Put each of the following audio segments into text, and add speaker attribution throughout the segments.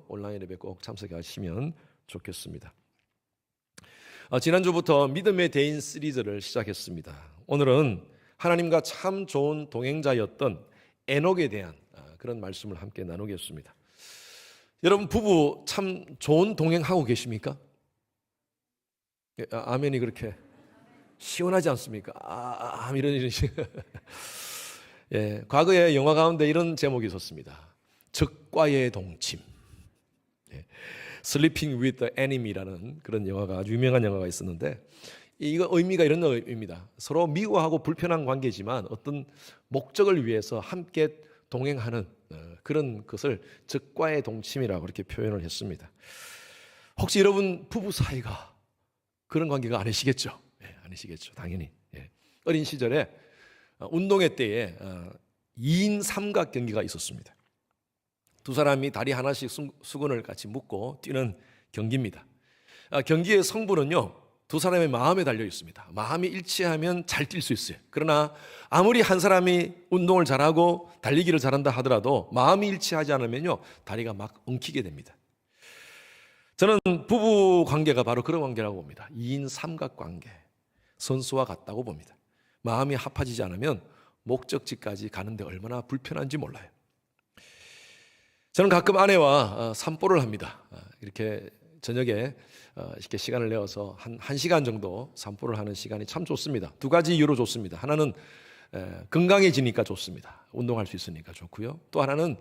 Speaker 1: 온라인 예배 꼭 참석하시면 좋겠습니다. 지난주부터 믿음의 대인 시리즈를 시작했습니다. 오늘은 하나님과 참 좋은 동행자였던 에녹에 대한 그런 말씀을 함께 나누겠습니다. 여러분, 부부 참 좋은 동행하고 계십니까? 아멘이 그렇게 시원하지 않습니까? 이런 예, 과거에 영화 가운데 이런 제목이 있었습니다. 적과의 동침. Sleeping with the Enemy라는 그런 영화가 아주 유명한 영화가 있었는데, 이거 의미가 이런 의미입니다. 서로 미워하고 불편한 관계지만 어떤 목적을 위해서 함께 동행하는 그런 것을 적과의 동침이라고 그렇게 표현을 했습니다. 혹시 여러분 부부 사이가 그런 관계가 아니시겠죠? 아니시겠죠, 당연히. 어린 시절에 운동회 때에 2인 삼각 경기가 있었습니다. 두 사람이 다리 하나씩 수건을 같이 묶고 뛰는 경기입니다. 경기의 성분은요, 두 사람의 마음에 달려 있습니다. 마음이 일치하면 잘 뛸 수 있어요. 그러나 아무리 한 사람이 운동을 잘하고 달리기를 잘한다 하더라도 마음이 일치하지 않으면요, 다리가 막 엉키게 됩니다. 저는 부부 관계가 바로 그런 관계라고 봅니다. 2인 삼각 관계, 선수와 같다고 봅니다. 마음이 합해지지 않으면 목적지까지 가는데 얼마나 불편한지 몰라요. 저는 가끔 아내와 산보를 합니다. 이렇게 저녁에 이렇게 시간을 내어서 한 시간 정도 산보를 하는 시간이 참 좋습니다. 두 가지 이유로 좋습니다. 하나는 건강해지니까 좋습니다. 운동할 수 있으니까 좋고요. 또 하나는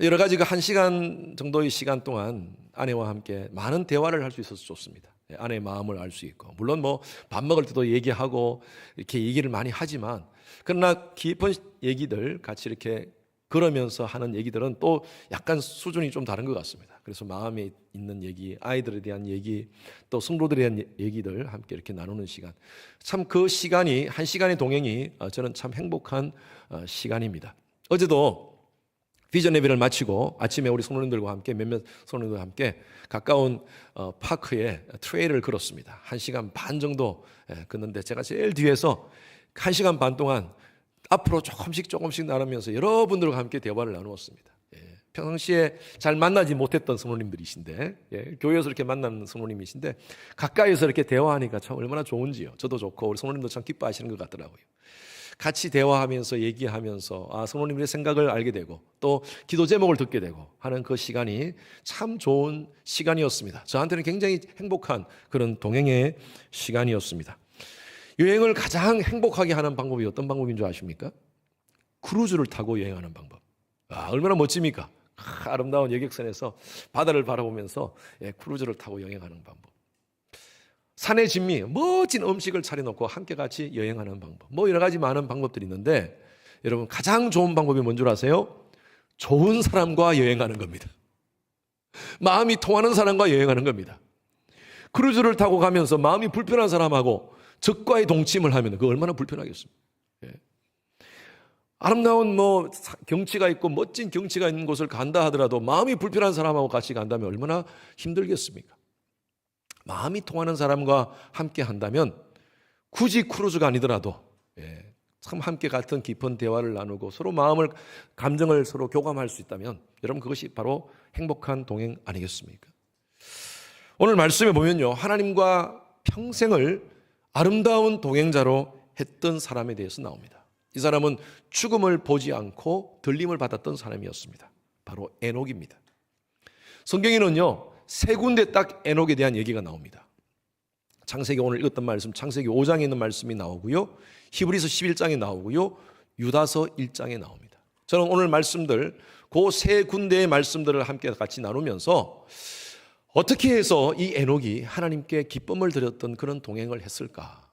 Speaker 1: 여러 가지 한 시간 정도의 시간 동안 아내와 함께 많은 대화를 할 수 있어서 좋습니다. 아내의 마음을 알 수 있고, 물론 뭐 밥 먹을 때도 얘기하고 이렇게 얘기를 많이 하지만, 그러나 깊은 얘기들 같이 이렇게 그러면서 하는 얘기들은 또 약간 수준이 좀 다른 것 같습니다. 그래서 마음에 있는 얘기, 아이들에 대한 얘기, 또 성도들에 대한 얘기들 함께 이렇게 나누는 시간, 참 그 시간이, 한 시간의 동행이 저는 참 행복한 시간입니다. 어제도 비전 예배를 마치고 아침에 우리 성도님들과 함께, 몇몇 성도님들과 함께 가까운 파크에 트레일을 걸었습니다. 1시간 반 정도 걷는데, 제가 제일 뒤에서 1시간 반 동안 앞으로 조금씩 나누면서 여러분들과 함께 대화를 나누었습니다. 평상시에 잘 만나지 못했던 성도님들이신데, 교회에서 이렇게 만나는 성도님이신데 가까이서 이렇게 대화하니까 참 얼마나 좋은지요. 저도 좋고 우리 성도님도 참 기뻐하시는 것 같더라고요. 같이 대화하면서 얘기하면서 성도님들의 생각을 알게 되고 또 기도 제목을 듣게 되고 하는 그 시간이 참 좋은 시간이었습니다. 저한테는 굉장히 행복한 그런 동행의 시간이었습니다. 여행을 가장 행복하게 하는 방법이 어떤 방법인 줄 아십니까? 크루즈를 타고 여행하는 방법. 얼마나 멋집니까? 아름다운 여객선에서 바다를 바라보면서 크루즈를 타고 여행하는 방법. 산의 진미, 멋진 음식을 차려놓고 함께 같이 여행하는 방법. 뭐 여러 가지 많은 방법들이 있는데, 여러분 가장 좋은 방법이 뭔 줄 아세요? 좋은 사람과 여행하는 겁니다. 마음이 통하는 사람과 여행하는 겁니다. 크루즈를 타고 가면서 마음이 불편한 사람하고 적과의 동침을 하면 그 얼마나 불편하겠습니까? 아름다운 경치가 있고 멋진 경치가 있는 곳을 간다 하더라도 마음이 불편한 사람하고 같이 간다면 얼마나 힘들겠습니까? 마음이 통하는 사람과 함께 한다면 굳이 크루즈가 아니더라도 참 함께 같은 깊은 대화를 나누고 서로 마음을, 감정을 서로 교감할 수 있다면 여러분 그것이 바로 행복한 동행 아니겠습니까? 오늘 말씀에 보면요, 하나님과 평생을 아름다운 동행자로 했던 사람에 대해서 나옵니다. 이 사람은 죽음을 보지 않고 들림을 받았던 사람이었습니다. 바로 에녹입니다. 성경에는요, 세 군데 딱 에녹에 대한 얘기가 나옵니다. 창세기, 오늘 읽었던 말씀, 창세기 5장에 있는 말씀이 나오고요, 히브리서 11장에 나오고요, 유다서 1장에 나옵니다. 저는 오늘 말씀들, 그 세 군데의 말씀들을 함께 같이 나누면서 어떻게 해서 이 에녹이 하나님께 기쁨을 드렸던 그런 동행을 했을까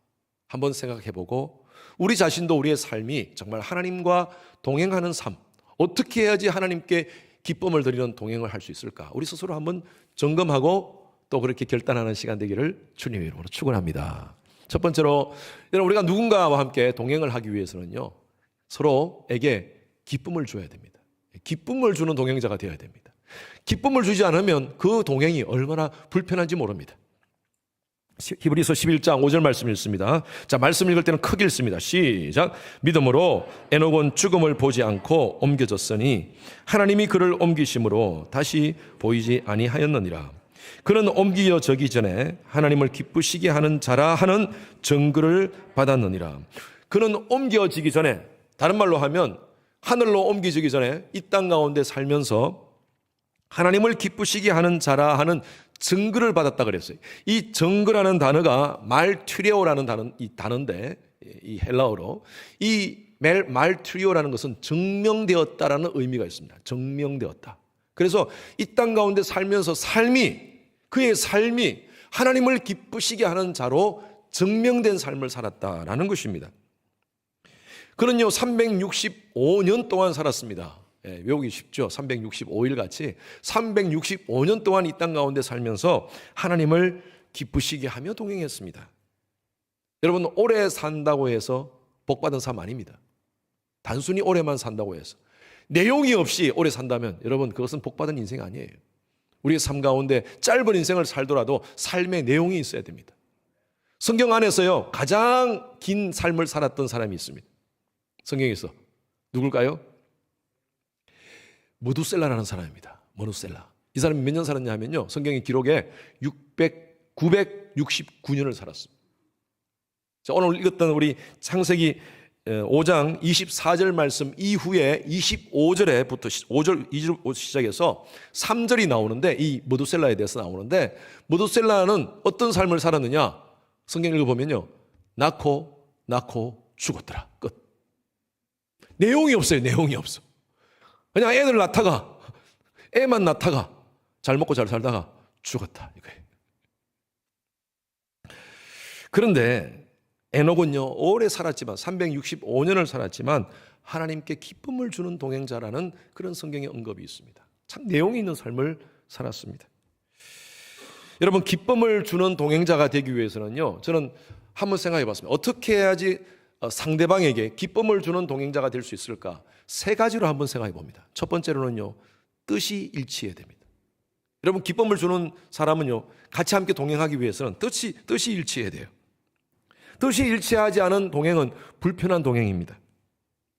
Speaker 1: 한번 생각해보고, 우리 자신도 우리의 삶이 정말 하나님과 동행하는 삶, 어떻게 해야지 하나님께 기쁨을 드리는 동행을 할 수 있을까, 우리 스스로 한번 점검하고 또 그렇게 결단하는 시간 되기를 주님의 이름으로 축원합니다. 첫 번째로, 여러분 우리가 누군가와 함께 동행을 하기 위해서는요, 서로에게 기쁨을 줘야 됩니다. 기쁨을 주는 동행자가 되어야 됩니다. 기쁨을 주지 않으면 그 동행이 얼마나 불편한지 모릅니다. 히브리서 11장 5절 말씀 읽습니다. 자, 말씀 읽을 때는 크게 읽습니다. 시작. 믿음으로 에녹은 죽음을 보지 않고 옮겨졌으니 하나님이 그를 옮기심으로 다시 보이지 아니하였느니라. 그는 옮겨지기 전에 하나님을 기쁘시게 하는 자라 하는 증거를 받았느니라. 그는 옮겨지기 전에, 다른 말로 하면 하늘로 옮겨지기 전에 이 땅 가운데 살면서 하나님을 기쁘시게 하는 자라 하는 증거를 받았다 그랬어요. 이 증거라는 단어가 말투레오라는 단어인데, 이 헬라어로 이 말투레오라는 것은 증명되었다라는 의미가 있습니다. 증명되었다. 그래서 이 땅 가운데 살면서 그의 삶이 하나님을 기쁘시게 하는 자로 증명된 삶을 살았다라는 것입니다. 그는요 365년 동안 살았습니다. 외우기 쉽죠. 365일 같이 365년 동안 이 땅 가운데 살면서 하나님을 기쁘시게 하며 동행했습니다. 여러분, 오래 산다고 해서 복받은 삶 아닙니다. 단순히 오래만 산다고 해서 내용이 없이 오래 산다면 여러분, 그것은 복받은 인생 아니에요. 우리의 삶 가운데 짧은 인생을 살더라도 삶의 내용이 있어야 됩니다. 성경 안에서요 가장 긴 삶을 살았던 사람이 있습니다. 성경에서 누굴까요? 무두셀라라는 사람입니다. 무두셀라. 이 사람이 몇 년 살았냐 하면요, 성경의 기록에 969년을 살았습니다. 자, 오늘 읽었던 우리 창세기 5장 24절 말씀 이후에 25절에부터 5절 2절 시작해서 3절이 나오는데, 이 무두셀라에 대해서 나오는데, 무두셀라는 어떤 삶을 살았느냐? 성경 읽어보면요, 낳고 죽었더라. 끝. 내용이 없어요. 내용이 없어. 그냥 애만 낳다가 잘 먹고 잘 살다가 죽었다 이거예요. 그런데 에녹은요 오래 살았지만 365년을 살았지만 하나님께 기쁨을 주는 동행자라는 그런 성경의 언급이 있습니다. 참 내용이 있는 삶을 살았습니다. 여러분, 기쁨을 주는 동행자가 되기 위해서는요, 저는 한번 생각해 봤습니다. 어떻게 해야지 상대방에게 기쁨을 주는 동행자가 될 수 있을까? 세 가지로 한번 생각해 봅니다. 첫 번째로는요, 뜻이 일치해야 됩니다. 여러분, 기쁨을 주는 사람은요, 같이 함께 동행하기 위해서는 뜻이 일치해야 돼요. 뜻이 일치하지 않은 동행은 불편한 동행입니다.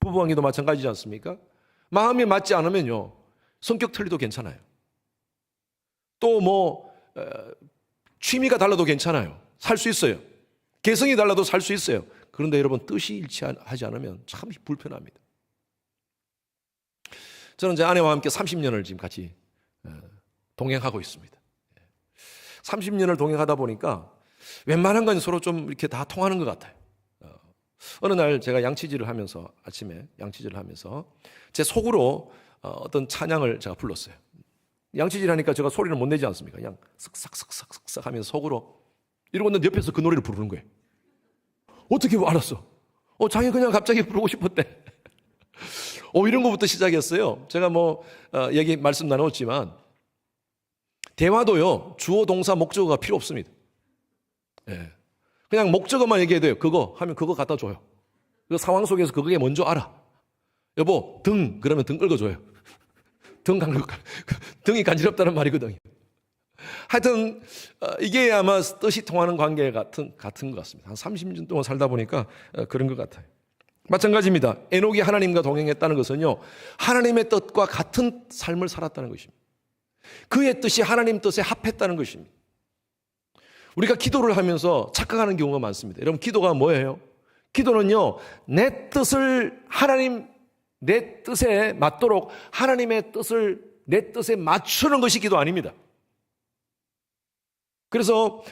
Speaker 1: 부부관계도 마찬가지지 않습니까? 마음이 맞지 않으면요, 성격 틀리도 괜찮아요. 또 취미가 달라도 괜찮아요. 살 수 있어요. 개성이 달라도 살 수 있어요. 그런데 여러분, 뜻이 일치하지 않으면 참 불편합니다. 저는 제 아내와 함께 30년을 지금 같이 동행하고 있습니다. 30년을 동행하다 보니까 웬만한 건 서로 좀 이렇게 다 통하는 것 같아요. 어느 날 제가 양치질을 하면서, 아침에 양치질을 하면서 제 속으로 어떤 찬양을 제가 불렀어요. 양치질 하니까 제가 소리를 못 내지 않습니까? 그냥 쓱싹 하면서 속으로 이러고 있는데 옆에서 그 노래를 부르는 거예요. 어떻게 알았어? 자기 그냥 갑자기 부르고 싶었대. 이런 것부터 시작했어요. 제가 말씀 나눴지만, 대화도요, 주어, 동사, 목적어가 필요 없습니다. 예. 그냥 목적어만 얘기해도 돼요. 그거 하면 그거 갖다 줘요. 그 상황 속에서 그게 먼저 알아. 여보, 등, 그러면 등 긁어줘요. 등이 간지럽다는 말이거든요. 하여튼 이게 아마 뜻이 통하는 관계 같은 것 같습니다. 한 30년 동안 살다 보니까 그런 것 같아요. 마찬가지입니다. 에녹이 하나님과 동행했다는 것은요, 하나님의 뜻과 같은 삶을 살았다는 것입니다. 그의 뜻이 하나님 뜻에 합했다는 것입니다. 우리가 기도를 하면서 착각하는 경우가 많습니다. 여러분, 기도가 뭐예요? 기도는요, 내 뜻에 맞도록 하나님의 뜻을 내 뜻에 맞추는 것이 기도 아닙니다. 그래서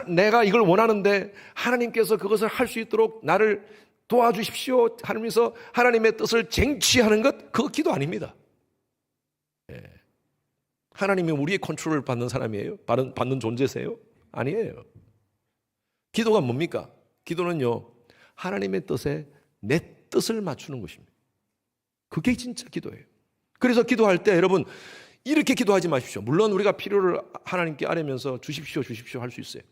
Speaker 1: 내가 이걸 원하는데 하나님께서 그것을 할 수 있도록 나를 도와주십시오 하면서 하나님의 뜻을 쟁취하는 것, 그거 기도 아닙니다. 예. 하나님이 우리의 컨트롤을 받는 사람이에요? 받는 존재세요? 아니에요. 기도가 뭡니까? 기도는요, 하나님의 뜻에 내 뜻을 맞추는 것입니다. 그게 진짜 기도예요. 그래서 기도할 때 여러분, 이렇게 기도하지 마십시오. 물론 우리가 필요를 하나님께 아뢰면서 주십시오 할 수 있어요.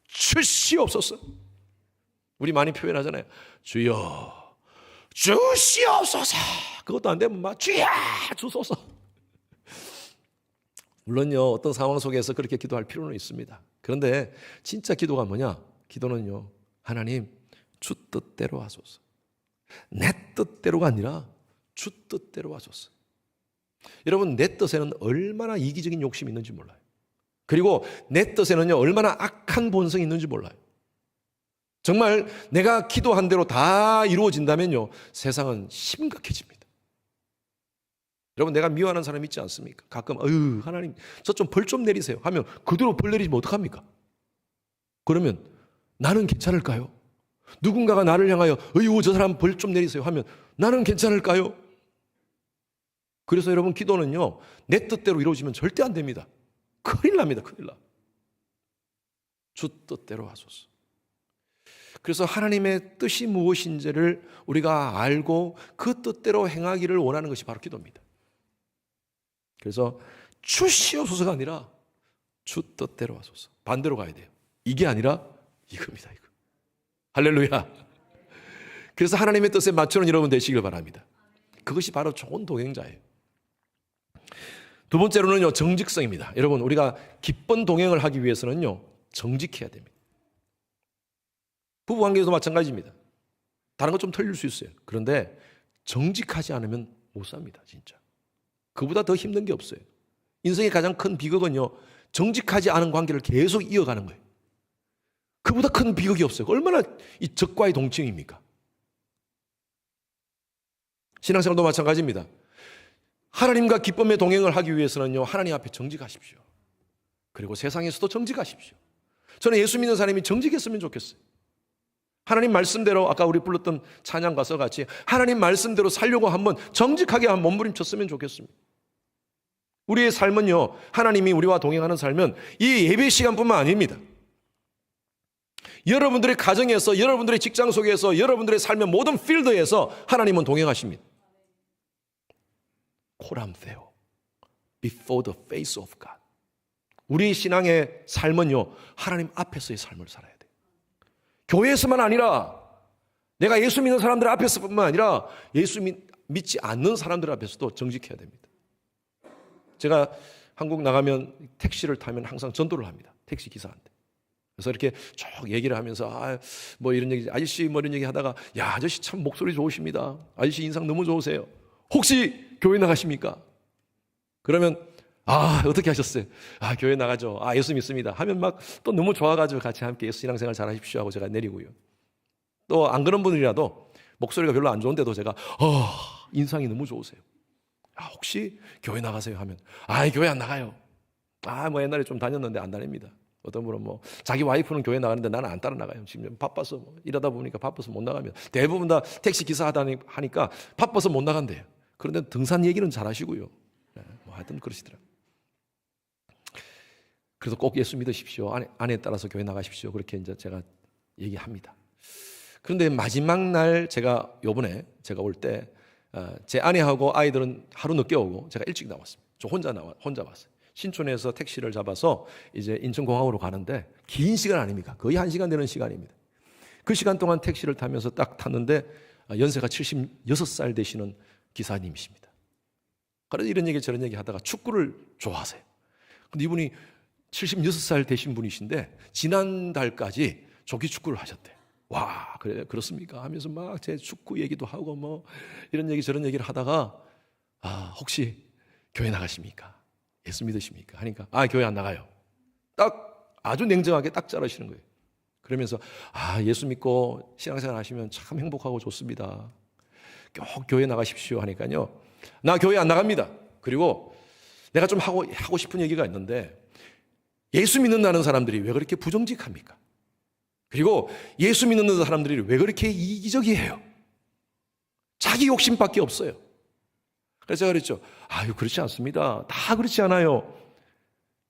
Speaker 1: 주시옵소서. 우리 많이 표현하잖아요. 주여 주시옵소서. 그것도 안 되면 주야 주소서. 물론요, 어떤 상황 속에서 그렇게 기도할 필요는 있습니다. 그런데 진짜 기도가 뭐냐? 기도는요, 하나님 주 뜻대로 하소서. 내 뜻대로가 아니라 주 뜻대로 하소서. 여러분, 내 뜻에는 얼마나 이기적인 욕심이 있는지 몰라요. 그리고 내 뜻에는요, 얼마나 악한 본성이 있는지 몰라요. 정말 내가 기도한 대로 다 이루어진다면요, 세상은 심각해집니다. 여러분, 내가 미워하는 사람 있지 않습니까? 가끔 하나님 저 좀 벌 좀 내리세요 하면 그대로 벌 내리면 어떡합니까? 그러면 나는 괜찮을까요? 누군가가 나를 향하여 저 사람 벌 좀 내리세요 하면 나는 괜찮을까요? 그래서 여러분, 기도는요, 내 뜻대로 이루어지면 절대 안 됩니다. 큰일 납니다. 큰일 나. 주 뜻대로 하소서. 그래서 하나님의 뜻이 무엇인지를 우리가 알고 그 뜻대로 행하기를 원하는 것이 바로 기도입니다. 그래서 주시옵소서가 아니라 주 뜻대로 하소서. 반대로 가야 돼요. 이게 아니라 이겁니다. 이거. 할렐루야. 그래서 하나님의 뜻에 맞추는 여러분 되시길 바랍니다. 그것이 바로 좋은 동행자예요. 두 번째로는요, 정직성입니다. 여러분, 우리가 기쁜 동행을 하기 위해서는요, 정직해야 됩니다. 부부관계에도 마찬가지입니다. 다른 것 좀 틀릴 수 있어요. 그런데 정직하지 않으면 못 삽니다. 진짜. 그보다 더 힘든 게 없어요. 인생의 가장 큰 비극은요, 정직하지 않은 관계를 계속 이어가는 거예요. 그보다 큰 비극이 없어요. 얼마나 이 적과의 동칭입니까? 신앙생활도 마찬가지입니다. 하나님과 기쁨의 동행을 하기 위해서는요, 하나님 앞에 정직하십시오. 그리고 세상에서도 정직하십시오. 저는 예수 믿는 사람이 정직했으면 좋겠어요. 하나님 말씀대로, 아까 우리 불렀던 찬양 가서 같이 하나님 말씀대로 살려고 한번 정직하게 한번 몸부림쳤으면 좋겠습니다. 우리의 삶은요, 하나님이 우리와 동행하는 삶은 이 예배 시간뿐만 아닙니다. 여러분들의 가정에서, 여러분들의 직장 속에서, 여러분들의 삶의 모든 필드에서 하나님은 동행하십니다. 코람세오, before the face of God. 우리 신앙의 삶은요, 하나님 앞에서의 삶을 살아야 돼요. 교회에서만 아니라, 내가 예수 믿는 사람들 앞에서뿐만 아니라 예수 믿지 않는 사람들 앞에서도 정직해야 됩니다. 제가 한국 나가면 택시를 타면 항상 전도를 합니다. 택시 기사한테. 그래서 이렇게 쭉 얘기를 하면서 뭐 이런 얘기, 아저씨 뭐 이런 얘기 하다가, 야, 아저씨 참 목소리 좋으십니다. 아저씨 인상 너무 좋으세요. 혹시 교회 나가십니까? 그러면 어떻게 하셨어요? 교회 나가죠. 예수 믿습니다. 하면 막 또 너무 좋아가지고 같이 함께 예수 신앙생활 잘 하십시오 하고 제가 내리고요. 또 안 그런 분이라도 목소리가 별로 안 좋은데도 제가 인상이 너무 좋으세요. 혹시 교회 나가세요 하면 교회 안 나가요. 뭐 옛날에 좀 다녔는데 안 다닙니다. 어떤 분은 뭐 자기 와이프는 교회 나가는데 나는 안 따라 나가요. 지금 바빠서 일하다 보니까 바빠서 못 나가면 대부분 다 택시 기사 하니까 바빠서 못 나간대요. 그런데 등산 얘기는 잘 하시고요. 뭐 하여튼 그러시더라고요. 그래서 꼭 예수 믿으십시오. 아내에 따라서 교회 나가십시오. 그렇게 이제 제가 얘기합니다. 그런데 마지막 날 요번에 제가 올 때 제 아내하고 아이들은 하루 늦게 오고 제가 일찍 나왔습니다. 저 혼자 왔어요. 신촌에서 택시를 잡아서 이제 인천공항으로 가는데 긴 시간 아닙니까? 거의 1시간 되는 시간입니다. 그 시간 동안 택시를 타면서 딱 탔는데 연세가 76살 되시는 기사님이십니다. 그래서 이런 얘기 저런 얘기 하다가 축구를 좋아하세요. 근데 이분이 76살 되신 분이신데 지난달까지 조기 축구를 하셨대요. 와, 그렇습니까? 하면서 막 제 축구 얘기도 하고 뭐 이런 얘기 저런 얘기를 하다가 혹시 교회 나가십니까? 예수 믿으십니까? 하니까 교회 안 나가요. 딱 아주 냉정하게 딱 자르시는 거예요. 그러면서 예수 믿고 신앙생활 하시면 참 행복하고 좋습니다. 꼭 교회 나가십시오 하니까요. 나 교회 안 나갑니다. 그리고 내가 좀 하고 싶은 얘기가 있는데 예수 믿는다는 사람들이 왜 그렇게 부정직합니까? 그리고 예수 믿는 사람들이 왜 그렇게 이기적이에요? 자기 욕심밖에 없어요. 그래서 제가 그랬죠. 그렇지 않습니다. 다 그렇지 않아요.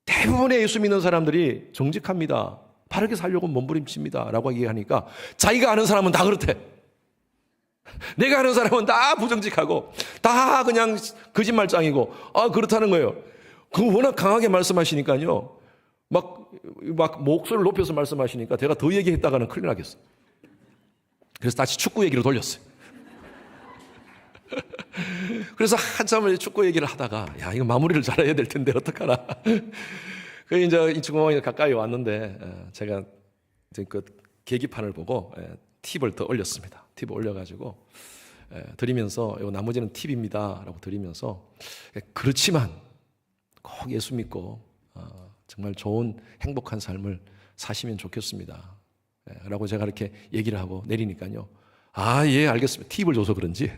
Speaker 1: 대부분의 예수 믿는 사람들이 정직합니다. 바르게 살려고 몸부림칩니다. 라고 얘기하니까 자기가 아는 사람은 다 그렇대. 내가 아는 사람은 다 부정직하고 다 그냥 거짓말장이고 그렇다는 거예요. 그거 워낙 강하게 말씀하시니까요. 막 목소리를 높여서 말씀하시니까 제가 더 얘기했다가는 큰일 나겠어요. 그래서 다시 축구 얘기로 돌렸어요. 그래서 한참을 축구 얘기를 하다가 야 이거 마무리를 잘해야 될 텐데 어떡하나. 그 이제 인천공항에 가까이 왔는데 제가 이제 그 계기판을 보고 팁을 더 올렸습니다. 팁을 올려가지고 드리면서 이거 나머지는 팁입니다라고 드리면서 그렇지만 꼭 예수 믿고 정말 좋은 행복한 삶을 사시면 좋겠습니다. 라고 제가 이렇게 얘기를 하고 내리니까요. 아, 예, 알겠습니다. 팁을 줘서 그런지.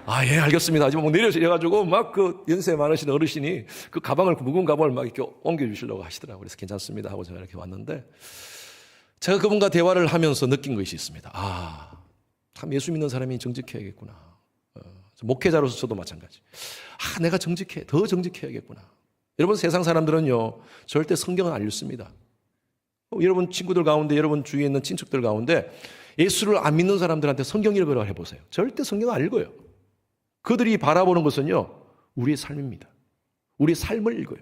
Speaker 1: 아, 예, 알겠습니다. 하지만 내려가지고 막 그 연세 많으신 어르신이 그 가방을, 무거운 가방을 막 이렇게 옮겨주시려고 하시더라고요. 그래서 괜찮습니다 하고 제가 이렇게 왔는데 제가 그분과 대화를 하면서 느낀 것이 있습니다. 아, 참 예수 믿는 사람이 정직해야겠구나. 목회자로서 저도 마찬가지. 아, 내가 더 정직해야겠구나. 여러분 세상 사람들은요, 절대 성경은 안 읽습니다. 여러분 친구들 가운데, 여러분 주위에 있는 친척들 가운데 예수를 안 믿는 사람들한테 성경 읽으라고 해보세요. 절대 성경 안 읽어요. 그들이 바라보는 것은요, 우리의 삶입니다. 우리의 삶을 읽어요.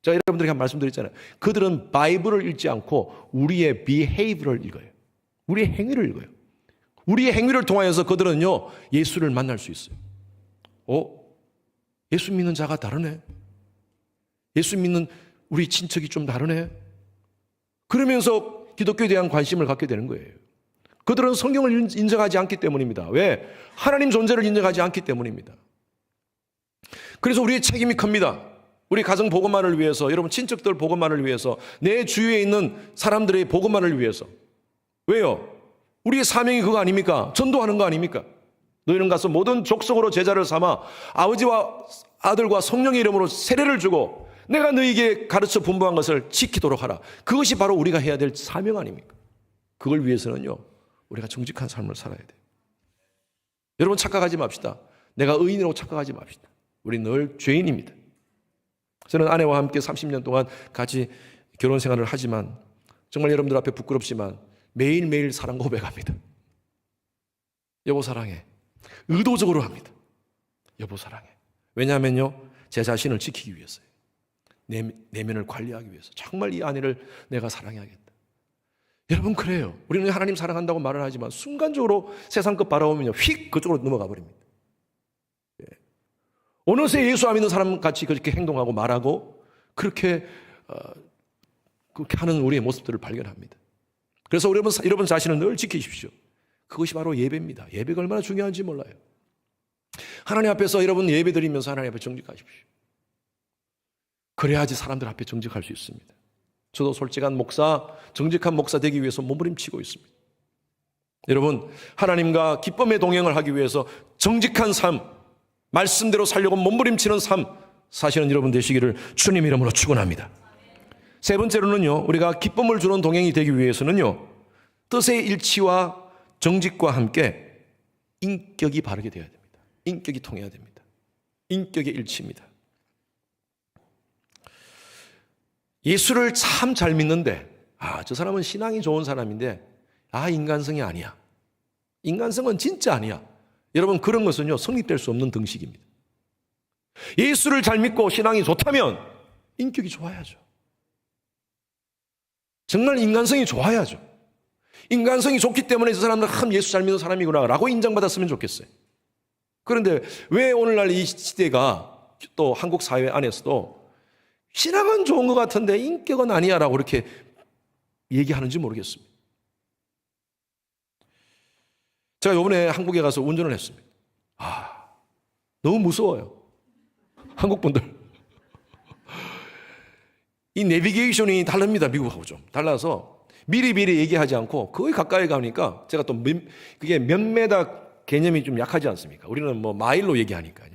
Speaker 1: 제가 여러분들에게 한 말씀드렸잖아요. 그들은 바이블을 읽지 않고 우리의 behavior를 읽어요. 우리의 행위를 읽어요. 우리의 행위를 통하여서 그들은요, 예수를 만날 수 있어요. 예수 믿는 자가 다르네. 예수 믿는 우리 친척이 좀 다르네. 그러면서 기독교에 대한 관심을 갖게 되는 거예요. 그들은 성경을 인정하지 않기 때문입니다. 왜? 하나님 존재를 인정하지 않기 때문입니다. 그래서 우리의 책임이 큽니다. 우리 가정 복음만을 위해서, 여러분 친척들 복음만을 위해서, 내 주위에 있는 사람들의 복음만을 위해서. 왜요? 우리의 사명이 그거 아닙니까? 전도하는 거 아닙니까? 너희는 가서 모든 족속으로 제자를 삼아 아버지와 아들과 성령의 이름으로 세례를 주고 내가 너희에게 가르쳐 분부한 것을 지키도록 하라. 그것이 바로 우리가 해야 될 사명 아닙니까? 그걸 위해서는요, 우리가 정직한 삶을 살아야 돼요. 여러분 착각하지 맙시다. 내가 의인이라고 착각하지 맙시다. 우리 늘 죄인입니다. 저는 아내와 함께 30년 동안 같이 결혼 생활을 하지만 정말 여러분들 앞에 부끄럽지만 매일매일 사랑 고백합니다. 여보 사랑해. 의도적으로 합니다. 여보 사랑해. 왜냐하면요, 제 자신을 지키기 위해서요. 내면을 관리하기 위해서. 정말 이 아내를 내가 사랑해야겠다. 여러분 그래요. 우리는 하나님 사랑한다고 말을 하지만 순간적으로 세상 것 바라보면요, 휙 그쪽으로 넘어가 버립니다. 어느새 예수 안 믿는 사람 같이 그렇게 행동하고 말하고 그렇게 하는 우리의 모습들을 발견합니다. 그래서 여러분 자신을 늘 지키십시오. 그것이 바로 예배입니다. 예배가 얼마나 중요한지 몰라요. 하나님 앞에서 여러분 예배 드리면서 하나님 앞에 정직하십시오. 그래야지 사람들 앞에 정직할 수 있습니다. 저도 솔직한 목사, 정직한 목사 되기 위해서 몸부림치고 있습니다. 여러분, 하나님과 기쁨의 동행을 하기 위해서 정직한 삶, 말씀대로 살려고 몸부림치는 삶, 사실은 여러분 되시기를 주님 이름으로 축원합니다. 세 번째로는요, 우리가 기쁨을 주는 동행이 되기 위해서는요, 뜻의 일치와 정직과 함께 인격이 바르게 되어야 됩니다. 인격이 통해야 됩니다. 인격의 일치입니다. 예수를 참 잘 믿는데, 저 사람은 신앙이 좋은 사람인데, 인간성이 아니야. 인간성은 진짜 아니야. 여러분, 그런 것은요, 성립될 수 없는 등식입니다. 예수를 잘 믿고 신앙이 좋다면, 인격이 좋아야죠. 정말 인간성이 좋아야죠. 인간성이 좋기 때문에 저 사람은 참 예수 잘 믿는 사람이구나 라고 인정받았으면 좋겠어요. 그런데 왜 오늘날 이 시대가 또 한국 사회 안에서도 신앙은 좋은 것 같은데 인격은 아니야 라고 이렇게 얘기하는지 모르겠습니다. 제가 이번에 한국에 가서 운전을 했습니다. 너무 무서워요. 한국 분들. 이 내비게이션이 다릅니다. 미국하고 좀 달라서 미리미리 얘기하지 않고 거의 가까이 가니까 제가 또 그게 몇 메다 개념이 좀 약하지 않습니까? 우리는 뭐 마일로 얘기하니까요.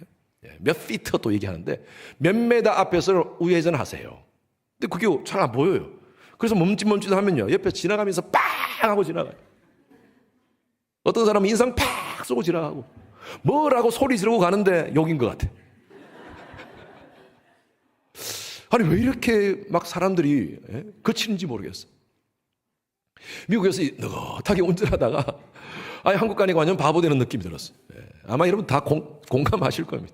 Speaker 1: 몇 피트 또 얘기하는데 몇 메다 앞에서 우회전하세요. 근데 그게 잘 안 보여요. 그래서 멈칫 하면요, 옆에 지나가면서 빵 하고 지나가요. 어떤 사람은 인상 팍 쏘고 지나가고 뭐라고 소리 지르고 가는데 욕인 것 같아. 아니 왜 이렇게 막 사람들이 거치는지 모르겠어. 미국에서 느긋하게 운전하다가 한국 가니까 완전 바보 되는 느낌이 들었어. 아마 여러분 다 공감하실 겁니다.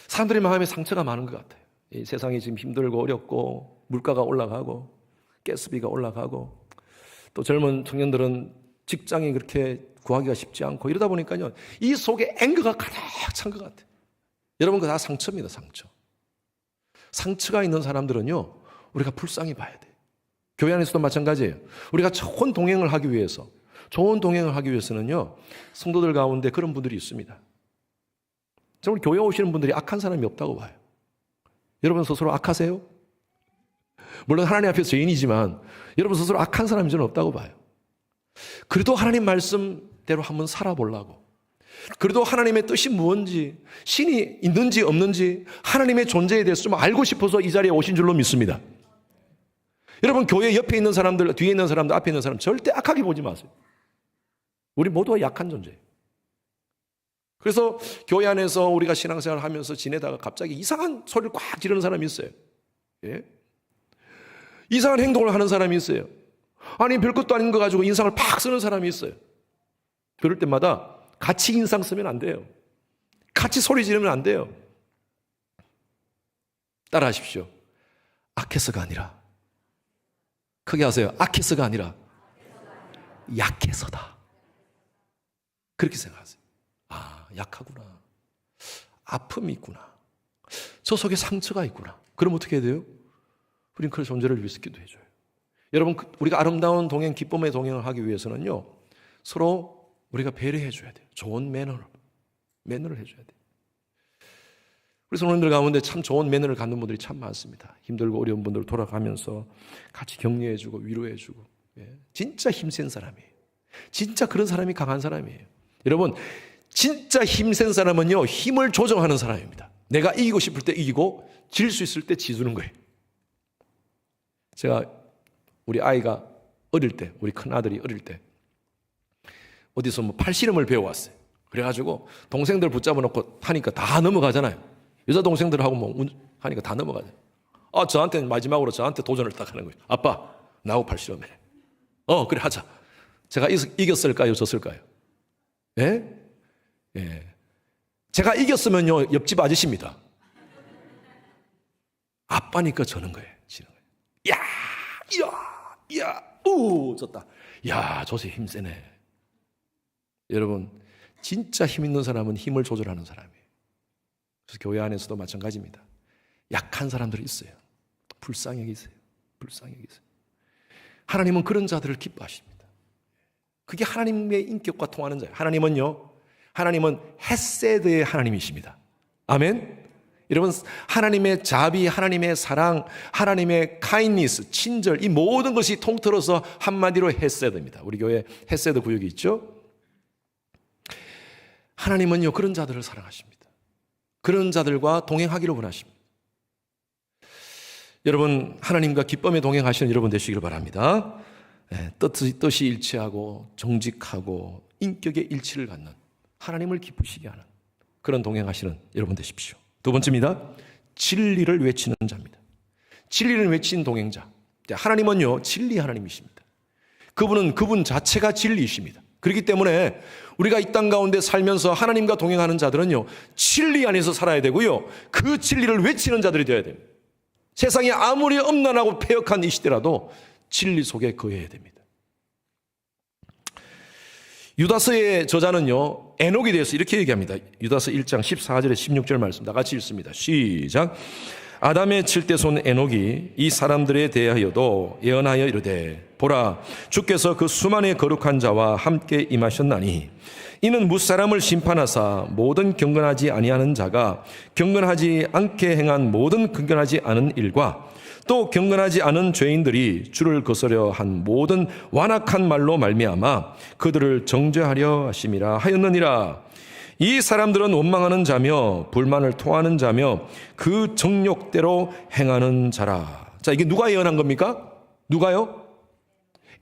Speaker 1: 사람들의 마음에 상처가 많은 것 같아요. 이 세상이 지금 힘들고 어렵고 물가가 올라가고 가스비가 올라가고 또 젊은 청년들은 직장이 그렇게 구하기가 쉽지 않고 이러다 보니까요, 이 속에 앵거가 가득 찬 것 같아요. 여러분, 그거 다 상처입니다, 상처. 상처가 있는 사람들은요, 우리가 불쌍히 봐야 돼요. 교회 안에서도 마찬가지예요. 우리가 좋은 동행을 하기 위해서는요, 성도들 가운데 그런 분들이 있습니다. 정말 교회 오시는 분들이 악한 사람이 없다고 봐요. 여러분 스스로 악하세요? 물론 하나님 앞에서 죄인이지만 여러분 스스로 악한 사람이 저는 없다고 봐요. 그래도 하나님 말씀대로 한번 살아보려고, 그래도 하나님의 뜻이 무엇인지, 신이 있는지 없는지, 하나님의 존재에 대해서 좀 알고 싶어서 이 자리에 오신 줄로 믿습니다. 여러분, 교회 옆에 있는 사람들, 뒤에 있는 사람들, 앞에 있는 사람 절대 악하게 보지 마세요. 우리 모두가 약한 존재예요. 그래서 교회 안에서 우리가 신앙생활을 하면서 지내다가 갑자기 이상한 소리를 꽉 지르는 사람이 있어요. 예? 이상한 행동을 하는 사람이 있어요. 아니, 별것도 아닌 거 가지고 인상을 팍 쓰는 사람이 있어요. 그럴 때마다 같이 인상 쓰면 안 돼요. 같이 소리 지르면 안 돼요. 따라 하십시오. 악해서가 아니라, 크게 하세요. 악해서가 아니라 약해서다. 그렇게 생각하세요. 아, 약하구나. 아픔이 있구나. 저 속에 상처가 있구나. 그럼 어떻게 해야 돼요? 우린 그 존재를 위해서 기도해줘요. 여러분, 우리가 아름다운 동행, 기쁨의 동행을 하기 위해서는요, 서로 우리가 배려해줘야 돼요. 좋은 매너를 해줘야 돼요. 우리 성도님들 가운데 참 좋은 매너를 갖는 분들이 참 많습니다. 힘들고 어려운 분들 돌아가면서 같이 격려해주고 위로해주고, 진짜 힘센 사람이에요. 진짜 그런 사람이 강한 사람이에요. 여러분, 진짜 힘센 사람은요, 힘을 조정하는 사람입니다. 내가 이기고 싶을 때 이기고 질 수 있을 때 지주는 거예요. 제가 우리 아이가 어릴 때, 우리 큰아들이 어릴 때 어디서 팔씨름을 배워왔어요. 그래가지고 동생들 붙잡아 놓고 하니까 다 넘어가잖아요. 여자 동생들하고 하니까 다 넘어가잖아요. 저한테는 마지막으로 저한테 도전을 딱 하는 거예요. 아빠, 나하고 팔씨름해. 그래, 하자. 제가 이겼을까요? 졌을까요? 예? 예. 제가 이겼으면요, 옆집 아저씨입니다. 아빠니까 저는 거예요. 지는 거예요. 졌다. 저새 힘세네. 여러분, 진짜 힘 있는 사람은 힘을 조절하는 사람이에요. 그래서 교회 안에서도 마찬가지입니다. 약한 사람들이 있어요. 불쌍히 여기세요. 하나님은 그런 자들을 기뻐하십니다. 그게 하나님의 인격과 통하는 자예요. 하나님은 헤세드의 하나님이십니다. 아멘. 여러분, 하나님의 자비, 하나님의 사랑, 하나님의 카인니스, 친절, 이 모든 것이 통틀어서 한마디로 헤세드입니다. 우리 교회 헤세드 구역이 있죠. 하나님은요, 그런 자들을 사랑하십니다. 그런 자들과 동행하기를 원하십니다. 여러분, 하나님과 기쁨에 동행하시는 여러분 되시기를 바랍니다. 뜻이 일치하고 정직하고 인격의 일치를 갖는, 하나님을 기쁘시게 하는 그런 동행하시는 여러분 되십시오. 두 번째입니다. 진리를 외치는 자입니다. 진리를 외치는 동행자. 하나님은요, 진리 하나님이십니다. 그분은 그분 자체가 진리이십니다. 그렇기 때문에 우리가 이 땅 가운데 살면서 하나님과 동행하는 자들은요, 진리 안에서 살아야 되고요, 그 진리를 외치는 자들이 되어야 됩니다. 세상이 아무리 엄난하고 패역한 이 시대라도 진리 속에 거해야 됩니다. 유다서의 저자는요, 에녹에 대해서 이렇게 얘기합니다. 유다서 1장 14절에 16절 말씀 다 같이 읽습니다. 시작. 아담의 칠대손 에녹이 이 사람들에 대하여도 예언하여 이르되, 보라, 주께서 그 수만의 거룩한 자와 함께 임하셨나니 이는 무사람을 심판하사 모든 경건하지 아니하는 자가 경건하지 않게 행한 모든 경건하지 않은 일과 또 경건하지 않은 죄인들이 주를 거스려 한 모든 완악한 말로 말미암아 그들을 정죄하려 하심이라 하였느니라. 이 사람들은 원망하는 자며 불만을 토하는 자며 그 정욕대로 행하는 자라. 자, 이게 누가 예언한 겁니까? 누가요?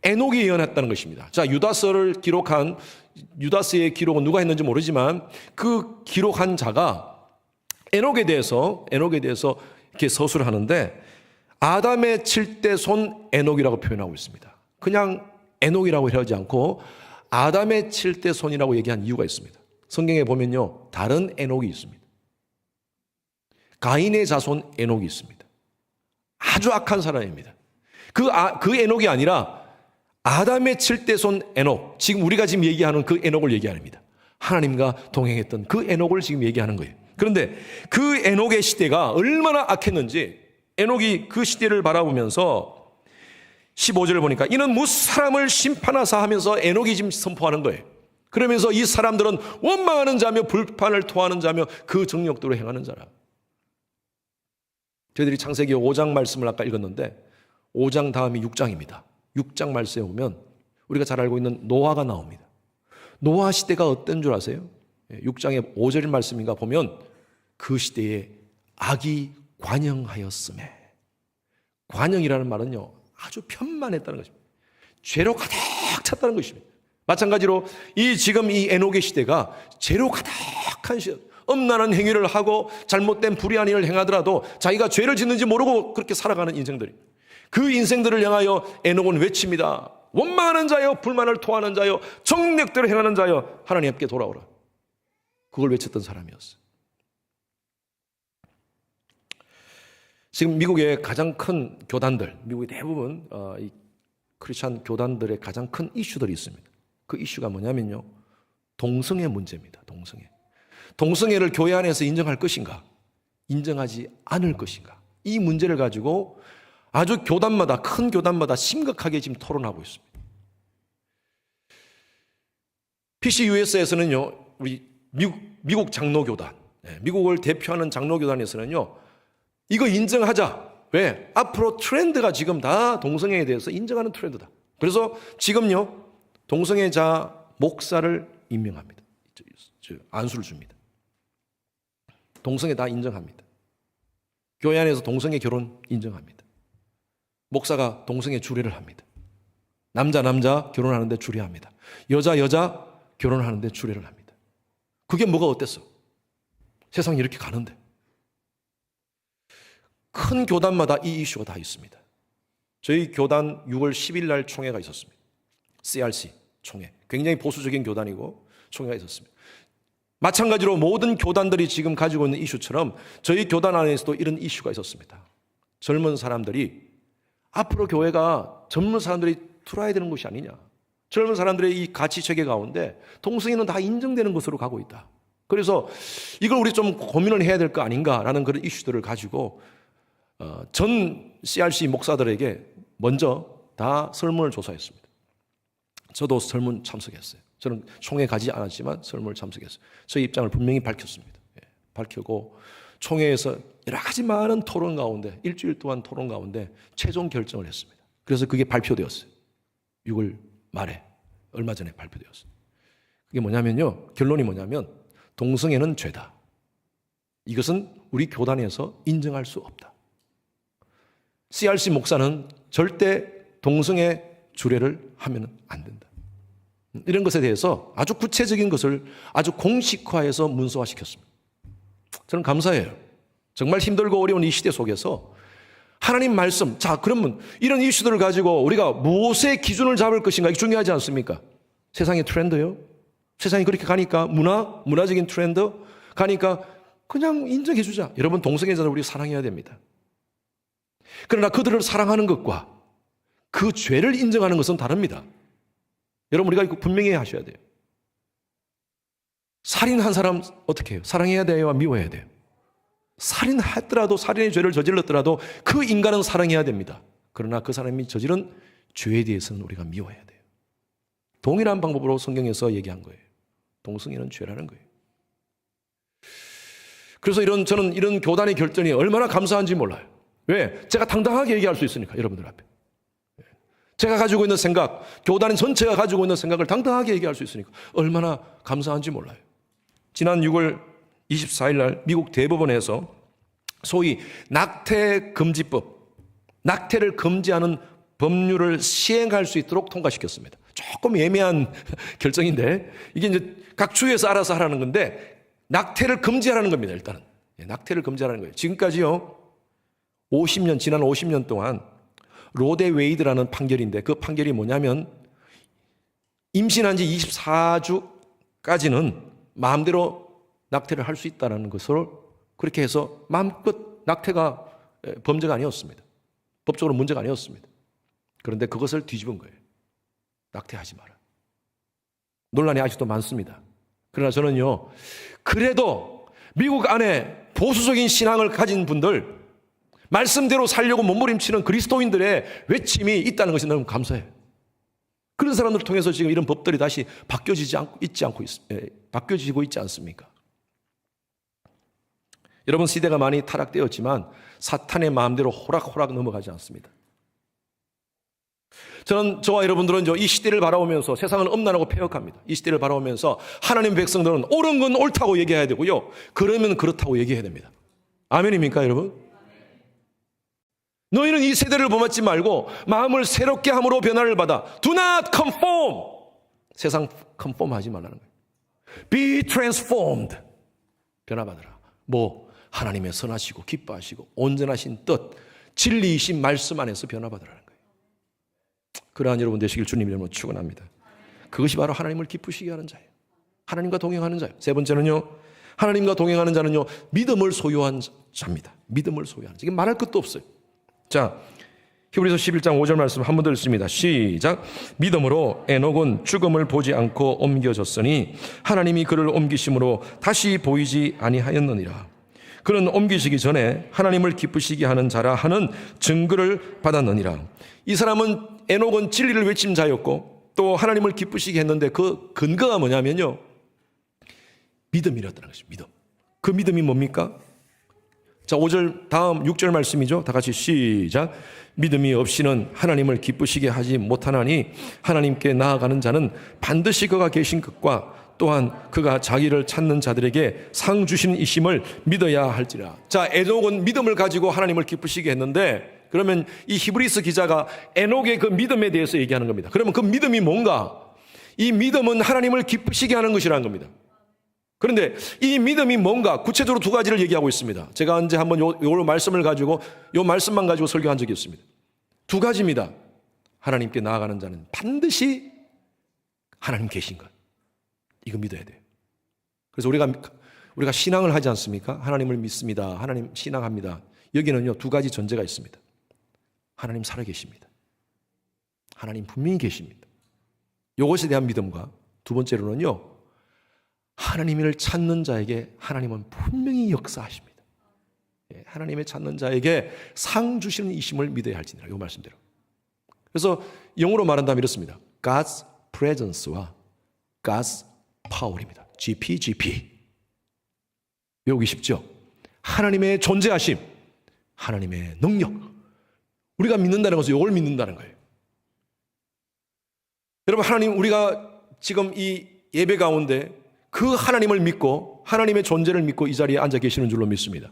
Speaker 1: 에녹이 예언했다는 것입니다. 자, 유다서의 기록은 누가 했는지 모르지만 그 기록한 자가 에녹에 대해서 이렇게 서술을 하는데, 아담의 7대 손 에녹이라고 표현하고 있습니다. 그냥 에녹이라고 하지 않고 아담의 7대 손이라고 얘기한 이유가 있습니다. 성경에 보면요, 다른 에녹이 있습니다. 가인의 자손 에녹이 있습니다. 아주 악한 사람입니다. 그 에녹이 아니라 아담의 7대손 에녹, 지금 우리가 지금 얘기하는 그 에녹을 얘기합니다. 하나님과 동행했던 그 에녹을 지금 얘기하는 거예요. 그런데 그 에녹의 시대가 얼마나 악했는지 에녹이 그 시대를 바라보면서 15절을 보니까 이는 무사람을 심판하사 하면서 에녹이 지금 선포하는 거예요. 그러면서 이 사람들은 원망하는 자며 불판을 토하는 자며 그 정욕대로 행하는 자라. 저희들이 창세기 5장 말씀을 아까 읽었는데 5장 다음이 6장입니다. 6장 말씀에 보면 우리가 잘 알고 있는 노아가 나옵니다. 노아 시대가 어떤 줄 아세요? 6장의 5절 말씀인가 보면 그 시대에 악이 관영하였음에, 관영이라는 말은요 아주 편만했다는 것입니다. 죄로 가득 찼다는 것입니다. 마찬가지로 지금 이 에녹의 시대가 죄로 가득한 시대, 엄란한 행위를 하고 잘못된 불의한 일을 행하더라도 자기가 죄를 짓는지 모르고 그렇게 살아가는 인생들이, 그 인생들을 향하여 에녹은 외칩니다. 원망하는 자여, 불만을 토하는 자여, 정력대로 행하는 자여, 하나님께 돌아오라. 그걸 외쳤던 사람이었어요. 지금 미국의 가장 큰 교단들, 미국의 대부분 이 크리스찬 교단들의 가장 큰 이슈들이 있습니다. 그 이슈가 뭐냐면요, 동성애 문제입니다. 동성애를 교회 안에서 인정할 것인가, 인정하지 않을 것인가, 이 문제를 가지고 아주 교단마다, 큰 교단마다 심각하게 지금 토론하고 있습니다. PCUS에서는요, 우리 미국 장로교단, 미국을 대표하는 장로교단에서는요, 이거 인정하자. 왜? 앞으로 트렌드가 지금 다 동성애에 대해서 인정하는 트렌드다. 그래서 지금요, 동성애자 목사를 임명합니다. 안수를 줍니다. 동성애 다 인정합니다. 교회 안에서 동성애 결혼 인정합니다. 목사가 동성애 주례를 합니다. 남자 결혼하는데 주례합니다. 여자 결혼하는데 주례를 합니다. 그게 뭐가 어땠어? 세상이 이렇게 가는데. 큰 교단마다 이 이슈가 다 있습니다. 저희 교단 6월 10일 날 총회가 있었습니다. CRC 총회. 굉장히 보수적인 교단이고 총회가 있었습니다. 마찬가지로 모든 교단들이 지금 가지고 있는 이슈처럼 저희 교단 안에서도 이런 이슈가 있었습니다. 젊은 사람들이, 앞으로 교회가 젊은 사람들이 들어와야 되는 것이 아니냐. 젊은 사람들의 이 가치 체계 가운데 동성애는 다 인정되는 것으로 가고 있다. 그래서 이걸 우리 좀 고민을 해야 될 거 아닌가라는 그런 이슈들을 가지고 전 CRC 목사들에게 먼저 다 설문을 조사했습니다. 저도 설문 참석했어요. 저는 총회 가지 않았지만 설문을 참석했어요. 저희 입장을 분명히 밝혔습니다. 밝히고 총회에서 여러 가지 많은 토론 가운데, 일주일 동안 토론 가운데 최종 결정을 했습니다. 그래서 그게 발표되었어요. 6월 말에, 얼마 전에 발표되었어요. 그게 뭐냐면요, 결론이 뭐냐면 동성애는 죄다. 이것은 우리 교단에서 인정할 수 없다. CRC 목사는 절대 동성애 주례를 하면 안 된다. 이런 것에 대해서 아주 구체적인 것을 아주 공식화해서 문서화시켰습니다. 저는 감사해요. 정말 힘들고 어려운 이 시대 속에서 하나님 말씀, 자, 그러면 이런 이슈들을 가지고 우리가 무엇의 기준을 잡을 것인가, 이게 중요하지 않습니까? 세상의 트렌드요? 세상이 그렇게 가니까, 문화적인 트렌드 가니까 그냥 인정해 주자. 여러분, 동성애자를 우리 사랑해야 됩니다. 그러나 그들을 사랑하는 것과 그 죄를 인정하는 것은 다릅니다. 여러분, 우리가 이거 분명히 하셔야 돼요. 살인한 사람 어떻게 해요? 사랑해야 돼요? 미워해야 돼요? 살인했더라도, 살인의 죄를 저질렀더라도 그 인간은 사랑해야 됩니다. 그러나 그 사람이 저지른 죄에 대해서는 우리가 미워해야 돼요. 동일한 방법으로 성경에서 얘기한 거예요. 동성애는 죄라는 거예요. 그래서 저는 이런 교단의 결정이 얼마나 감사한지 몰라요. 왜? 제가 당당하게 얘기할 수 있으니까, 여러분들 앞에. 제가 가지고 있는 생각, 교단 전체가 가지고 있는 생각을 당당하게 얘기할 수 있으니까 얼마나 감사한지 몰라요. 지난 6월 24일 날 미국 대법원에서 소위 낙태 금지법, 낙태를 금지하는 법률을 시행할 수 있도록 통과시켰습니다. 조금 애매한 결정인데 이게 이제 각 주에서 알아서 하라는 건데 낙태를 금지하라는 겁니다. 일단은 낙태를 금지하라는 거예요. 지금까지요 50년, 지난 50년 동안 로데 웨이드라는 판결인데 그 판결이 뭐냐면 임신한 지 24주까지는 마음대로 낙태를 할 수 있다는 것을 그렇게 해서 마음껏 낙태가 범죄가 아니었습니다. 법적으로 문제가 아니었습니다. 그런데 그것을 뒤집은 거예요. 낙태하지 마라. 논란이 아직도 많습니다. 그러나 저는요, 그래도 미국 안에 보수적인 신앙을 가진 분들, 말씀대로 살려고 몸부림치는 그리스도인들의 외침이 있다는 것이 너무 감사해요. 그런 사람들을 통해서 지금 이런 법들이 다시 바뀌어지고 있지 않습니까? 여러분, 시대가 많이 타락되었지만 사탄의 마음대로 호락호락 넘어가지 않습니다. 저와 여러분들은 이 시대를 바라보면서 세상은 엄난하고 폐역합니다. 이 시대를 바라보면서 하나님의 백성들은 옳은 건 옳다고 얘기해야 되고요, 그러면 그렇다고 얘기해야 됩니다. 아멘입니까, 여러분? 너희는 이 세대를 본받지 말고 마음을 새롭게 함으로 변화를 받아. Do not conform. 세상 컨폼 하지 말라는 거예요. Be transformed. 변화받으라. 하나님의 선하시고 기뻐하시고 온전하신 뜻, 진리이신 말씀 안에서 변화받으라는 거예요. 그러한 여러분 되시길 주님 이름으로 축원합니다. 그것이 바로 하나님을 기쁘시게 하는 자예요. 하나님과 동행하는 자예요. 세 번째는요, 하나님과 동행하는 자는요, 믿음을 소유한 자입니다. 믿음을 소유하는 자. 이게 말할 것도 없어요. 자, 히브리서 11장 5절 말씀 한 번 더 읽습니다. 시작. 믿음으로 에녹은 죽음을 보지 않고 옮겨졌으니 하나님이 그를 옮기심으로 다시 보이지 아니하였느니라. 그는 옮기시기 전에 하나님을 기쁘시게 하는 자라 하는 증거를 받았느니라. 이 사람은, 에녹은 진리를 외친 자였고 또 하나님을 기쁘시게 했는데 그 근거가 뭐냐면요, 믿음이었다는 것입니다. 믿음. 그 믿음이 뭡니까? 자, 5절 다음 6절 말씀이죠. 다 같이 시작. 믿음이 없이는 하나님을 기쁘시게 하지 못하나니 하나님께 나아가는 자는 반드시 그가 계신 것과 또한 그가 자기를 찾는 자들에게 상 주신 이심을 믿어야 할지라. 자, 에녹은 믿음을 가지고 하나님을 기쁘시게 했는데, 그러면 이 히브리서 기자가 에녹의 그 믿음에 대해서 얘기하는 겁니다. 그러면 그 믿음이 뭔가? 이 믿음은 하나님을 기쁘시게 하는 것이라는 겁니다. 그런데 이 믿음이 뭔가? 구체적으로 두 가지를 얘기하고 있습니다. 제가 언제 한번 요 말씀을 가지고, 요 말씀만 가지고 설교한 적이 있습니다. 두 가지입니다. 하나님께 나아가는 자는 반드시 하나님 계신 것, 이거 믿어야 돼요. 그래서 우리가 신앙을 하지 않습니까? 하나님을 믿습니다. 하나님 신앙합니다. 여기는요, 두 가지 전제가 있습니다. 하나님 살아계십니다. 하나님 분명히 계십니다. 이것에 대한 믿음과, 두 번째로는요, 하나님을 찾는 자에게 하나님은 분명히 역사하십니다. 하나님을 찾는 자에게 상 주시는 이심을 믿어야 할지니라. 이 말씀대로. 그래서 영어로 말한다면 이렇습니다. God's presence와 God's power입니다. GP. 외우기 쉽죠? 하나님의 존재하심, 하나님의 능력. 우리가 믿는다는 것은 이걸 믿는다는 거예요. 여러분, 하나님, 우리가 지금 이 예배 가운데 그 하나님을 믿고 하나님의 존재를 믿고 이 자리에 앉아 계시는 줄로 믿습니다.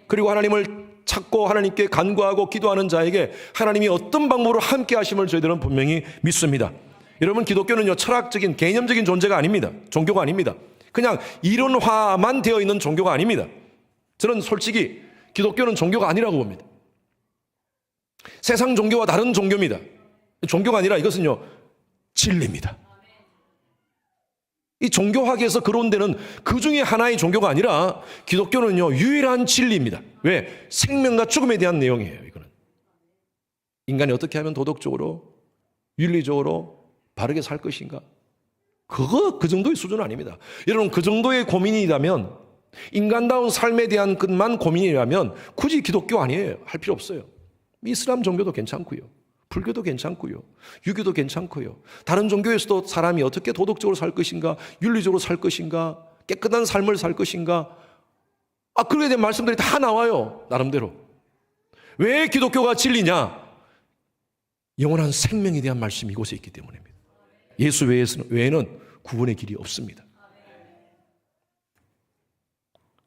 Speaker 1: 그리고 하나님을 찾고 하나님께 간구하고 기도하는 자에게 하나님이 어떤 방법으로 함께 하심을 저희들은 분명히 믿습니다. 여러분, 기독교는요, 철학적인 개념적인 존재가 아닙니다. 종교가 아닙니다. 그냥 이론화만 되어 있는 종교가 아닙니다. 저는 솔직히 기독교는 종교가 아니라고 봅니다. 세상 종교와 다른 종교입니다. 종교가 아니라 이것은요, 진리입니다. 이 종교학에서 거론되는 그 중에 하나의 종교가 아니라 기독교는요, 유일한 진리입니다. 왜? 생명과 죽음에 대한 내용이에요. 이거는 인간이 어떻게 하면 도덕적으로, 윤리적으로 바르게 살 것인가, 그 정도의 수준은 아닙니다. 여러분, 그 정도의 고민이라면, 인간다운 삶에 대한 것만 고민이라면 굳이 기독교 아니에요. 할 필요 없어요. 이슬람 종교도 괜찮고요, 불교도 괜찮고요, 유교도 괜찮고요, 다른 종교에서도 사람이 어떻게 도덕적으로 살 것인가, 윤리적으로 살 것인가, 깨끗한 삶을 살 것인가, 그러게 대한 말씀들이 다 나와요. 나름대로. 왜 기독교가 진리냐? 영원한 생명에 대한 말씀이 이곳에 있기 때문입니다. 예수 외에는 구원의 길이 없습니다.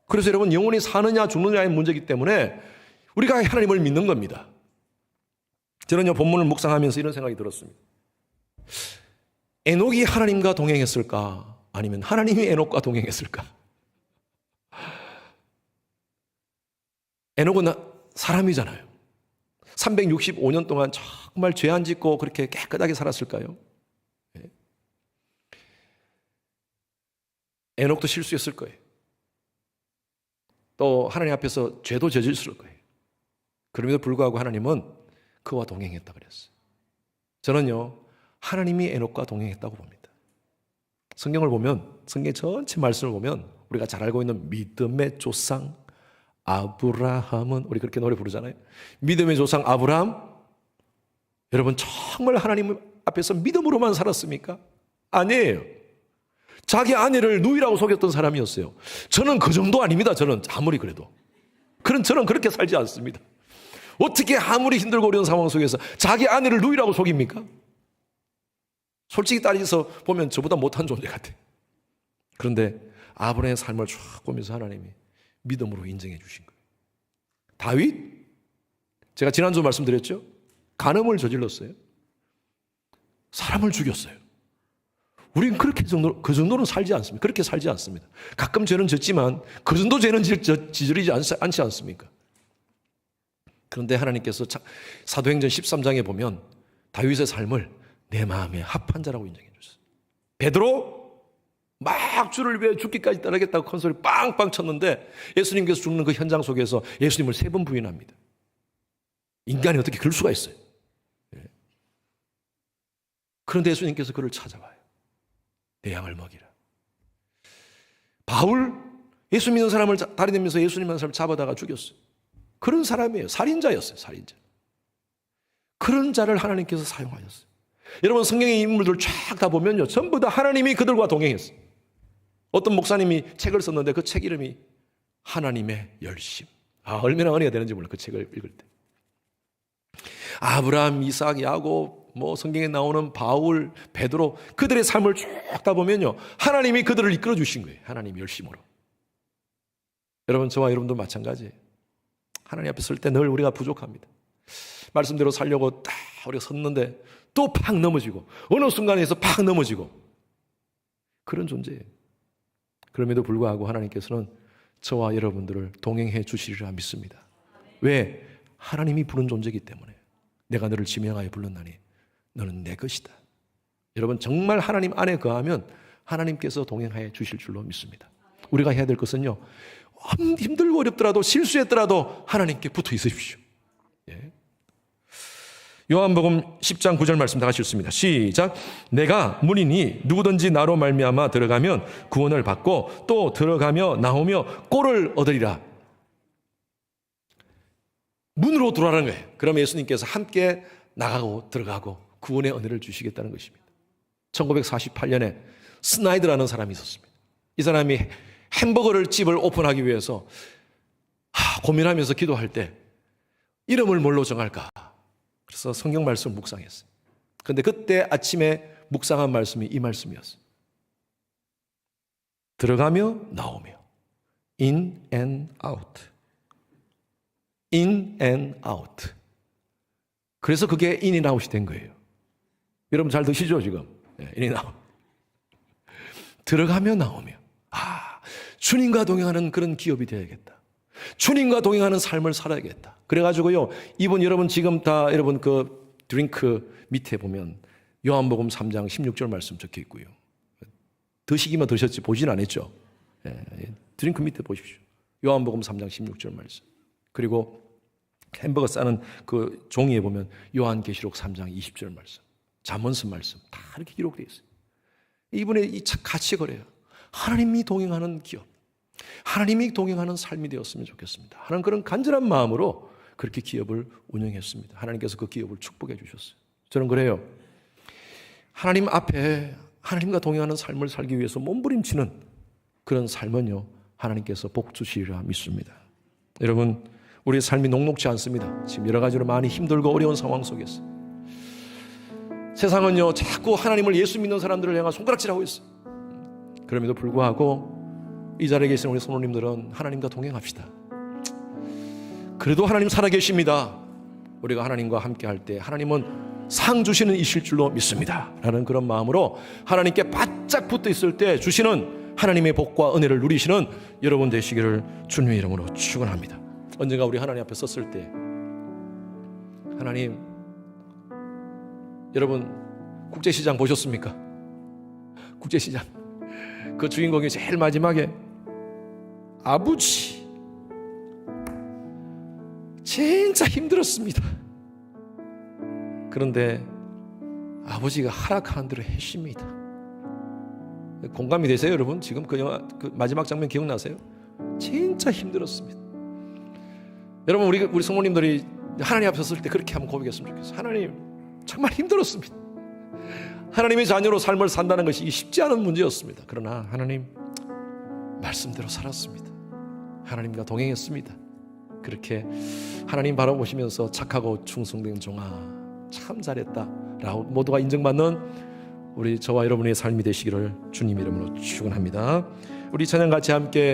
Speaker 1: 그래서 여러분, 영원히 사느냐 죽느냐의 문제이기 때문에 우리가 하나님을 믿는 겁니다. 저는요, 본문을 묵상하면서 이런 생각이 들었습니다. 에녹이 하나님과 동행했을까? 아니면 하나님이 에녹과 동행했을까? 에녹은 사람이잖아요. 365년 동안 정말 죄 안 짓고 그렇게 깨끗하게 살았을까요? 에녹도 실수했을 거예요. 또 하나님 앞에서 죄도 저질렀을 거예요. 그럼에도 불구하고 하나님은 그와 동행했다 그랬어요. 저는요, 하나님이 에녹과 동행했다고 봅니다. 성경을 보면, 성경 전체 말씀을 보면 우리가 잘 알고 있는 믿음의 조상 아브라함은, 우리 그렇게 노래 부르잖아요. 믿음의 조상 아브라함, 여러분 정말 하나님 앞에서 믿음으로만 살았습니까? 아니에요. 자기 아내를 누이라고 속였던 사람이었어요. 저는 그 정도 아닙니다. 저는 아무리 그래도 저는 그렇게 살지 않습니다. 어떻게 아무리 힘들고 어려운 상황 속에서 자기 아내를 누이라고 속입니까? 솔직히 따져서 보면 저보다 못한 존재 같아요. 그런데 아브라함의 삶을 쭉 보면서 하나님이 믿음으로 인정해 주신 거예요. 다윗, 제가 지난주 말씀드렸죠? 간음을 저질렀어요. 사람을 죽였어요. 우리는 그 정도는 살지 않습니다. 그렇게 살지 않습니다. 가끔 죄는 졌지만 그 정도 죄는 지저리지 않지 않습니까? 그런데 하나님께서 사도행전 13장에 보면 다윗의 삶을 내 마음에 합한 자라고 인정해 주셨어요. 베드로 막 주를 위해 죽기까지 따르겠다고 큰 소리 빵빵 쳤는데 예수님께서 죽는 그 현장 속에서 예수님을 3번 부인합니다. 인간이 어떻게 그럴 수가 있어요? 그런데 예수님께서 그를 찾아와요. 내 양을 먹이라. 바울, 예수 믿는 사람을 다리 내면서 예수 믿는 사람을 잡아다가 죽였어요. 그런 사람이에요. 살인자였어요. 살인자. 그런 자를 하나님께서 사용하셨어요. 여러분 성경의 인물들 쫙 다 보면요, 전부 다 하나님이 그들과 동행했어요. 어떤 목사님이 책을 썼는데 그 책 이름이 하나님의 열심. 얼마나 은혜가 되는지 몰라요. 그 책을 읽을 때. 아브라함, 이삭, 야곱, 성경에 나오는 바울, 베드로, 그들의 삶을 쭉 다 보면요, 하나님이 그들을 이끌어 주신 거예요. 하나님 열심으로. 여러분, 저와 여러분도 마찬가지예요. 하나님 앞에 설 때 늘 우리가 부족합니다. 말씀대로 살려고 딱 우리가 섰는데 또 팍 넘어지고, 어느 순간에서 팍 넘어지고, 그런 존재예요. 그럼에도 불구하고 하나님께서는 저와 여러분들을 동행해 주시리라 믿습니다. 왜? 하나님이 부른 존재이기 때문에. 내가 너를 지명하여 불렀나니 너는 내 것이다. 여러분 정말 하나님 안에 거하면 하나님께서 동행하여 주실 줄로 믿습니다. 우리가 해야 될 것은요, 힘들고 어렵더라도 실수했더라도 하나님께 붙어 있으십시오. 예. 요한복음 10장 9절 말씀 다 같이 읽습니다. 시작. 내가 문이니 누구든지 나로 말미암아 들어가면 구원을 받고 또 들어가며 나오며 꼴을 얻으리라. 문으로 들어가는 거예요. 그럼 예수님께서 함께 나가고 들어가고 구원의 은혜를 주시겠다는 것입니다. 1948년에 스나이드라는 사람이 있었습니다. 이 사람이 햄버거를 집을 오픈하기 위해서 고민하면서 기도할 때 이름을 뭘로 정할까? 그래서 성경 말씀을 묵상했어요. 그런데 그때 아침에 묵상한 말씀이 이 말씀이었어요. 들어가며 나오며 in and out. in and out. 그래서 그게 in and out이 된 거예요. 여러분 잘 드시죠 지금? in and out. 들어가며 나오며. 주님과 동행하는 그런 기업이 되어야겠다. 주님과 동행하는 삶을 살아야겠다. 그래가지고요, 이분 여러분 지금 다 여러분 그 드링크 밑에 보면 요한복음 3장 16절 말씀 적혀 있고요. 드시기만 드셨지 보진 않았죠. 드링크 밑에 보십시오. 요한복음 3장 16절 말씀. 그리고 햄버거 싸는 그 종이에 보면 요한계시록 3장 20절 말씀, 잠언서 말씀 다 이렇게 기록되어 있어요. 이분의 이 가치거래요. 하나님이 동행하는 기업, 하나님이 동행하는 삶이 되었으면 좋겠습니다 하는 그런 간절한 마음으로 그렇게 기업을 운영했습니다. 하나님께서 그 기업을 축복해 주셨어요. 저는 그래요. 하나님 앞에 하나님과 동행하는 삶을 살기 위해서 몸부림치는 그런 삶은요, 하나님께서 복 주시리라 믿습니다. 여러분, 우리의 삶이 녹록지 않습니다. 지금 여러 가지로 많이 힘들고 어려운 상황 속에서 세상은요, 자꾸 하나님을 예수 믿는 사람들을 향한 손가락질하고 있어요. 그럼에도 불구하고 이 자리에 계신 우리 성도님들은 하나님과 동행합시다. 그래도 하나님 살아계십니다. 우리가 하나님과 함께 할 때 하나님은 상 주시는 이실 줄로 믿습니다 라는 그런 마음으로 하나님께 바짝 붙어 있을 때 주시는 하나님의 복과 은혜를 누리시는 여러분 되시기를 주님의 이름으로 축원합니다. 언젠가 우리 하나님 앞에 섰을 때 하나님, 여러분 국제시장 보셨습니까? 국제시장 그 주인공이 제일 마지막에 아버지 진짜 힘들었습니다. 그런데 아버지가 허락하는 대로 했습니다. 공감이 되세요, 여러분? 지금 그 영화 그 마지막 장면 기억나세요? 진짜 힘들었습니다. 여러분, 우리 성모님들이 하나님 앞에 섰을 때 그렇게 한번 고백했으면 좋겠어요. 하나님, 정말 힘들었습니다. 하나님의 자녀로 삶을 산다는 것이 쉽지 않은 문제였습니다. 그러나 하나님 말씀대로 살았습니다. 하나님과 동행했습니다. 그렇게 하나님 바라보시면서 착하고 충성된 종아 참 잘했다 라고 모두가 인정받는 우리 저와 여러분의 삶이 되시기를 주님 이름으로 축원합니다. 우리 찬양 같이 함께